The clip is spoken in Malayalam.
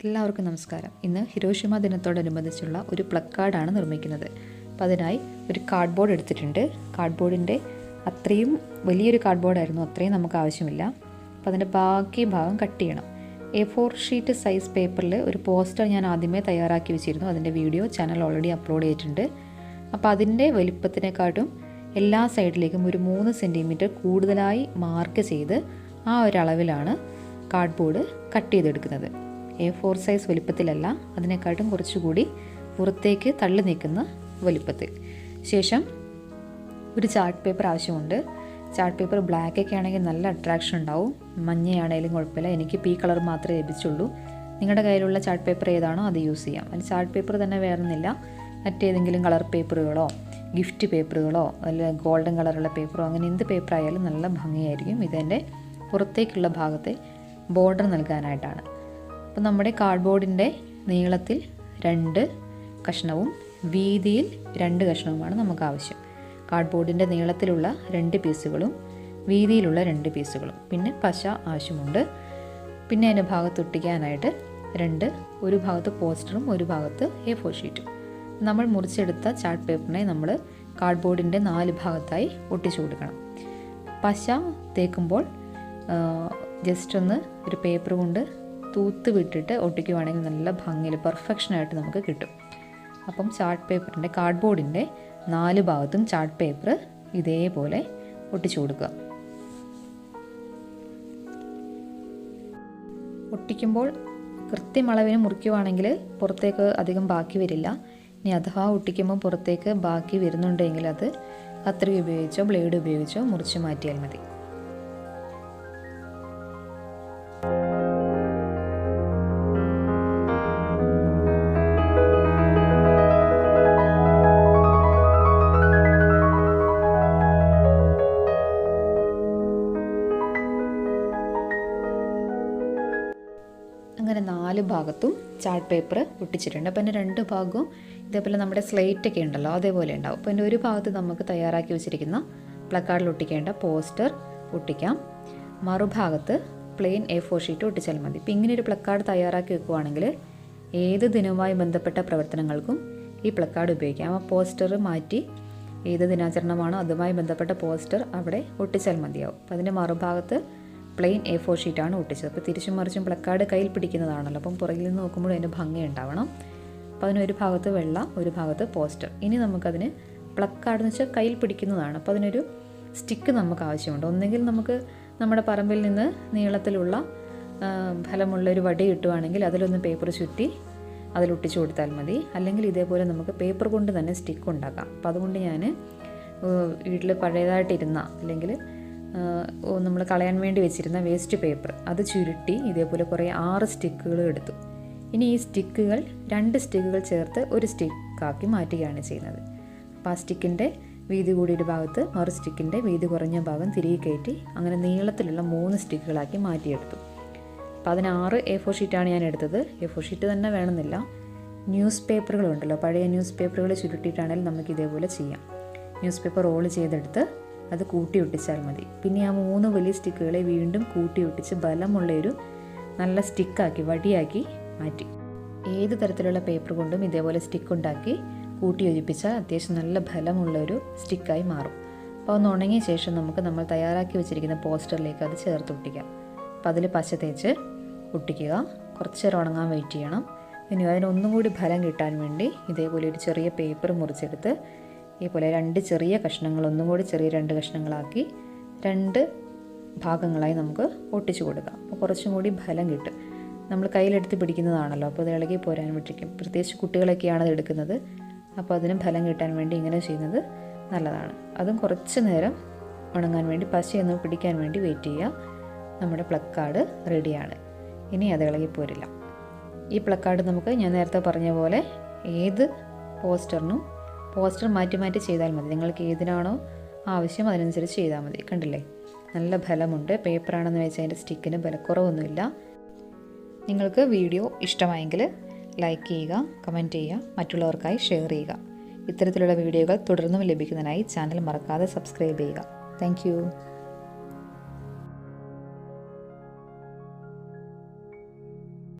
എല്ലാവർക്കും നമസ്കാരം. ഇന്ന് ഹിരോഷിമ ദിനത്തോടനുബന്ധിച്ചുള്ള ഒരു പ്ലക്കാർഡാണ് നിർമ്മിക്കുന്നത്. അപ്പോൾ അതിനായി ഒരു കാർഡ്ബോർഡ് എടുത്തിട്ടുണ്ട്. കാർഡ്ബോർഡിൻ്റെ അത്രയും വലിയൊരു കാർഡ്ബോർഡായിരുന്നു, അത്രയും നമുക്ക് ആവശ്യമില്ല. അപ്പോൾ അതിൻ്റെ ബാക്കി ഭാഗം കട്ട് ചെയ്യണം. A4 ഷീറ്റ് സൈസ് പേപ്പറിൽ ഒരു പോസ്റ്റർ ഞാൻ ആദ്യമേ തയ്യാറാക്കി വെച്ചിരുന്നു. അതിൻ്റെ വീഡിയോ ചാനൽ ഓൾറെഡി അപ്ലോഡ് ചെയ്തിട്ടുണ്ട്. അപ്പോൾ അതിൻ്റെ വലിപ്പത്തിനെക്കാട്ടും എല്ലാ സൈഡിലേക്കും ഒരു 3 സെൻറ്റിമീറ്റർ കൂടുതലായി മാർക്ക് ചെയ്ത് ആ ഒരളവിലാണ് കാർഡ്ബോർഡ് കട്ട് ചെയ്തെടുക്കുന്നത്. A4 സൈസ് വലിപ്പത്തിലല്ല, അതിനെക്കാട്ടും കുറച്ചുകൂടി പുറത്തേക്ക് തള്ളി നിൽക്കുന്ന വലിപ്പത്തിൽ. ശേഷം ഒരു ചാർട്ട് പേപ്പർ ആവശ്യമുണ്ട്. ചാർട്ട് പേപ്പർ ബ്ലാക്കൊക്കെ ആണെങ്കിൽ നല്ല അട്രാക്ഷൻ ഉണ്ടാവും. മഞ്ഞയാണെങ്കിലും കുഴപ്പമില്ല. എനിക്ക് ഈ കളർ മാത്രമേ ലഭിച്ചുള്ളൂ. നിങ്ങളുടെ കയ്യിലുള്ള ചാർട്ട് പേപ്പർ ഏതാണോ അത് യൂസ് ചെയ്യാം. അതിന് ചാർട്ട് പേപ്പർ തന്നെ വേണമെന്നില്ല, മറ്റേതെങ്കിലും കളർ പേപ്പറുകളോ ഗിഫ്റ്റ് പേപ്പറുകളോ അല്ലെങ്കിൽ ഗോൾഡൻ കളറുള്ള പേപ്പറോ അങ്ങനെ എന്ത് പേപ്പർ ആയാലും നല്ല ഭംഗിയായിരിക്കും. ഇതെൻ്റെ പുറത്തേക്കുള്ള ഭാഗത്തെ ബോർഡർ നൽകാനായിട്ടാണ്. അപ്പോൾ നമ്മുടെ കാർഡ്ബോർഡിൻ്റെ നീളത്തിൽ 2 കഷ്ണവും വീതിയിൽ 2 കഷ്ണവുമാണ് നമുക്ക് ആവശ്യം. കാർഡ്ബോർഡിൻ്റെ നീളത്തിലുള്ള 2 പീസുകളും വീതിയിലുള്ള 2 പീസുകളും, പിന്നെ പശ ആവശ്യമുണ്ട്. പിന്നെ അതിൻ്റെ ഭാഗത്ത് ഒട്ടിക്കാനായിട്ട് ഒരു ഭാഗത്ത് പോസ്റ്ററും ഒരു ഭാഗത്ത് A4 ഷീറ്റും. നമ്മൾ മുറിച്ചെടുത്ത ചാർട്ട് പേപ്പറിനെ നമ്മൾ കാർഡ്ബോർഡിൻ്റെ 4 ഭാഗത്തായി ഒട്ടിച്ചു കൊടുക്കണം. പശ തേക്കുമ്പോൾ ജസ്റ്റ് ഒന്ന് ഒരു പേപ്പർ കൊണ്ട് തൂത്ത് വിട്ടിട്ട് ഒട്ടിക്കുവാണെങ്കിൽ നല്ല ഭംഗിയിൽ പെർഫെക്ഷനായിട്ട് നമുക്ക് കിട്ടും. അപ്പം ചാർട്ട് പേപ്പറിൻ്റെ കാർഡ്ബോർഡിൻ്റെ 4 ഭാഗത്തും ചാർട്ട് പേപ്പർ ഇതേപോലെ ഒട്ടിച്ചു കൊടുക്കുക. ഒട്ടിക്കുമ്പോൾ കൃത്യമളവിന് മുറിക്കുവാണെങ്കിൽ പുറത്തേക്ക് അധികം ബാക്കി വരില്ല. ഇനി അഥവാ ഒട്ടിക്കുമ്പോൾ പുറത്തേക്ക് ബാക്കി വരുന്നുണ്ടെങ്കിൽ അത് കത്രിക ഉപയോഗിച്ചോ ബ്ലേഡ് ഉപയോഗിച്ചോ മുറിച്ച് മാറ്റിയാൽ മതി. അങ്ങനെ 4 ഭാഗത്തും ചാർട്ട് പേപ്പർ ഒട്ടിച്ചിട്ടുണ്ട്. അപ്പോൾ എൻ്റെ 2 ഭാഗവും ഇതേപോലെ നമ്മുടെ സ്ലേറ്റൊക്കെ ഉണ്ടല്ലോ അതേപോലെ ഉണ്ടാവും. അപ്പോൾ എൻ്റെ ഒരു ഭാഗത്ത് നമുക്ക് തയ്യാറാക്കി വെച്ചിരിക്കുന്ന പ്ലക്കാർഡിൽ ഒട്ടിക്കേണ്ട പോസ്റ്റർ ഒട്ടിക്കാം. മറുഭാഗത്ത് പ്ലെയിൻ A4 ഷീറ്റ് ഒട്ടിച്ചാൽ മതി. ഇപ്പോൾ ഇങ്ങനെ ഒരു പ്ലക്കാർഡ് തയ്യാറാക്കി വെക്കുകയാണെങ്കിൽ ഏത് ദിനവുമായി ബന്ധപ്പെട്ട പ്രവർത്തനങ്ങൾക്കും ഈ പ്ലക്കാർഡ് ഉപയോഗിക്കാം. ആ പോസ്റ്റർ മാറ്റി ഏത് ദിനാചരണമാണോ അതുമായി ബന്ധപ്പെട്ട പോസ്റ്റർ അവിടെ ഒട്ടിച്ചാൽ മതിയാവും. അപ്പോൾ അതിൻ്റെ മറുഭാഗത്ത് പ്ലെയിൻ A4 ഷീറ്റാണ് ഒട്ടിച്ചത്. അപ്പോൾ തിരിച്ചും മറിച്ചും പ്ലക്കാർഡ് കയ്യിൽ പിടിക്കുന്നതാണല്ലോ, അപ്പം പുറകിൽ നിന്ന് നോക്കുമ്പോൾ അതിൻ്റെ ഭംഗി ഉണ്ടാവണം. അപ്പോൾ അതിന് ഒരു ഭാഗത്ത് വെള്ള, ഒരു ഭാഗത്ത് പോസ്റ്റർ. ഇനി നമുക്കതിന് പ്ലക്കാർഡ് എന്ന് വെച്ചാൽ കയ്യിൽ പിടിക്കുന്നതാണ്. അപ്പോൾ അതിനൊരു സ്റ്റിക്ക് നമുക്ക് ആവശ്യമുണ്ട്. ഒന്നെങ്കിൽ നമുക്ക് നമ്മുടെ പറമ്പിൽ നിന്ന് നീളത്തിലുള്ള ഫലമുള്ള ഒരു വടി കിട്ടുവാണെങ്കിൽ അതിലൊന്ന് പേപ്പർ ചുറ്റി അതിലൊട്ടിച്ചു കൊടുത്താൽ മതി. അല്ലെങ്കിൽ ഇതേപോലെ നമുക്ക് പേപ്പർ കൊണ്ട് തന്നെ സ്റ്റിക്ക് ഉണ്ടാക്കാം. അപ്പോൾ അതുകൊണ്ട് ഞാൻ വീട്ടിൽ പഴയതായിട്ടിരുന്ന അല്ലെങ്കിൽ നമ്മൾ കളയാൻ വേണ്ടി വെച്ചിരുന്ന വേസ്റ്റ് പേപ്പർ അത് ചുരുട്ടി ഇതേപോലെ കുറേ 6 സ്റ്റിക്കുകൾ എടുത്തു. ഇനി ഈ സ്റ്റിക്കുകൾ 2 സ്റ്റിക്കുകൾ ചേർത്ത് ഒരു സ്റ്റിക്കാക്കി മാറ്റുകയാണ് ചെയ്യുന്നത്. അപ്പോൾ ആ സ്റ്റിക്കിൻ്റെ വീതി കൂടിയൊരു ഭാഗത്ത് മറു സ്റ്റിക്കിൻ്റെ വീതി കുറഞ്ഞ ഭാഗം തിരികെ കയറ്റി അങ്ങനെ നീളത്തിലുള്ള 3 സ്റ്റിക്കുകളാക്കി മാറ്റിയെടുത്തു. അപ്പോൾ അതിന് 6 A4 ഷീറ്റാണ് ഞാൻ എടുത്തത്. A4 ഷീറ്റ് തന്നെ വേണമെന്നില്ല, ന്യൂസ് പേപ്പറുകളുണ്ടല്ലോ, പഴയ ന്യൂസ് പേപ്പറുകൾ ചുരുട്ടിയിട്ടാണെങ്കിലും നമുക്ക് ഇതേപോലെ ചെയ്യാം. ന്യൂസ് പേപ്പർ റോൾ ചെയ്തെടുത്ത് അത് കൂട്ടി ഒട്ടിച്ചാൽ മതി. പിന്നെ ആ 3 വലിയ സ്റ്റിക്കുകളെ വീണ്ടും കൂട്ടി ഒട്ടിച്ച് ബലമുള്ളൊരു നല്ല സ്റ്റിക്കാക്കി വടിയാക്കി മാറ്റി. ഏത് തരത്തിലുള്ള പേപ്പർ കൊണ്ടും ഇതേപോലെ സ്റ്റിക്ക് ഉണ്ടാക്കി കൂട്ടി യോജിപ്പിച്ചാൽ അത്യാവശ്യം നല്ല ബലമുള്ളൊരു സ്റ്റിക്കായി മാറും. അപ്പോൾ ഒന്ന് ഉണങ്ങിയ ശേഷം നമുക്ക് നമ്മൾ തയ്യാറാക്കി വെച്ചിരിക്കുന്ന പോസ്റ്ററിലേക്ക് അത് ചേർത്ത് ഒട്ടിക്കാം. അപ്പോൾ അതിൽ പശ തേച്ച് ഒട്ടിക്കുക. കുറച്ച് നേരം ഉണങ്ങാൻ വെയിറ്റ് ചെയ്യണം. ഇനി അതിനൊന്നും കൂടി ഫലം കിട്ടാൻ വേണ്ടി ഇതേപോലെ ഒരു ചെറിയ പേപ്പർ മുറിച്ചെടുത്ത് ഇതേപോലെ 2 ചെറിയ കഷ്ണങ്ങൾ ഒന്നും കൂടി ചെറിയ 2 കഷ്ണങ്ങളാക്കി 2 ഭാഗങ്ങളായി നമുക്ക് ഒട്ടിച്ചു കൊടുക്കാം. അപ്പോൾ കുറച്ചും കൂടി ഫലം കിട്ടും. നമ്മൾ കയ്യിലെടുത്ത് പിടിക്കുന്നതാണല്ലോ, അപ്പോൾ അത് ഇളകി പോരാൻ പറ്റിക്കും. പ്രത്യേകിച്ച് കുട്ടികളൊക്കെയാണ് അത് എടുക്കുന്നത്. അപ്പോൾ അതിന് ഫലം കിട്ടാൻ വേണ്ടി ഇങ്ങനെ ചെയ്യുന്നത് നല്ലതാണ്. അതും കുറച്ച് നേരം ഉണങ്ങാൻ വേണ്ടി പശയൊന്ന് പിടിക്കാൻ വേണ്ടി വെയിറ്റ് ചെയ്യുക. നമ്മുടെ പ്ലക്കാർഡ് റെഡിയാണ്. ഇനി അത് ഇളകി പോരില്ല. ഈ പ്ലക്കാർഡ് നമുക്ക് ഞാൻ നേരത്തെ പറഞ്ഞ പോലെ ഏത് പോസ്റ്റർ മാറ്റി മാറ്റി ചെയ്താൽ മതി. നിങ്ങൾക്ക് ഏതിനാണോ ആവശ്യം അതിനനുസരിച്ച് ചെയ്താൽ മതി. കണ്ടില്ലേ, നല്ല ഫലമുണ്ട്. പേപ്പറാണെന്ന് വെച്ചാൽ അതിൻ്റെ സ്റ്റിക്കിന് ബലക്കുറവൊന്നുമില്ല. നിങ്ങൾക്ക് വീഡിയോ ഇഷ്ടമായെങ്കിൽ ലൈക്ക് ചെയ്യുക, കമൻറ്റ് ചെയ്യുക, മറ്റുള്ളവർക്കായി ഷെയർ ചെയ്യുക. ഇത്തരത്തിലുള്ള വീഡിയോകൾ തുടർന്നും ലഭിക്കുന്നതിനായി ചാനൽ മറക്കാതെ സബ്സ്ക്രൈബ് ചെയ്യുക. താങ്ക്